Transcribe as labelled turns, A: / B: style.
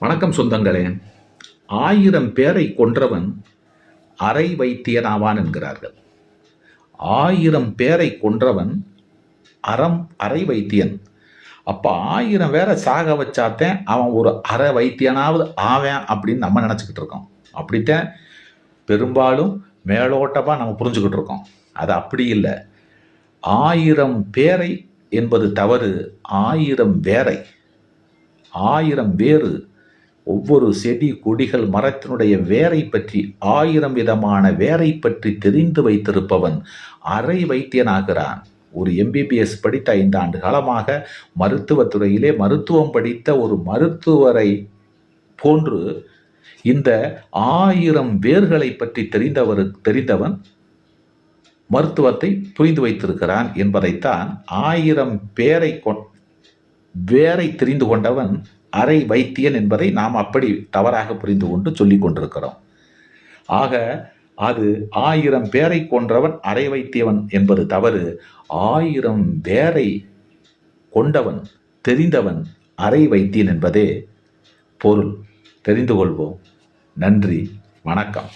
A: வணக்கம் சொந்தங்களே. 1000 பேரை கொன்றவன் அரை வைத்தியனாவான் என்கிறார்கள். 1000 பேரை கொன்றவன் அரை வைத்தியன். அப்ப 1000 பேரை சாக வச்சாத்தேன் அவன் ஒரு அரை வைத்தியனாவது ஆவேன் அப்படின்னு நம்ம நினைச்சுக்கிட்டு இருக்கோம். அப்படித்தான் பெரும்பாலும் மேலோட்டமா நம்ம புரிஞ்சுக்கிட்டு இருக்கோம். அது அப்படி இல்லை. 1000 பேரை என்பது தவறு. 1000 வேரை, 1000 வேறு. ஒவ்வொரு செடி கொடிகள் மரத்தினுடைய வேரை பற்றி 1000 விதமான வேரை பற்றி தெரிந்து வைத்திருப்பவன் அரை வைத்தியனாகிறான். ஒரு MBBS படித்த 5 ஆண்டு காலமாக மருத்துவத்துறையிலே மருத்துவம் படித்த ஒரு மருத்துவரை போன்று இந்த 1000 வேர்களை பற்றி தெரிந்தவன் மருத்துவத்தை புரிந்து வைத்திருக்கிறான் என்பதைத்தான் 1000 பேரை வேரை தெரிந்து கொண்டவன் அரை வைத்தியன் என்பதை நாம் அப்படி தவறாக புரிந்து கொண்டு சொல்லிக் கொண்டிருக்கிறோம். ஆக அது 1000 பேரை கொன்றவன் அரை வைத்தியவன் என்பது தவறு. 1000 பேரை கொண்டவன் தெரிந்தவன் அரை வைத்தியன் என்பதே பொருள். தெரிந்து கொள்வோம். நன்றி, வணக்கம்.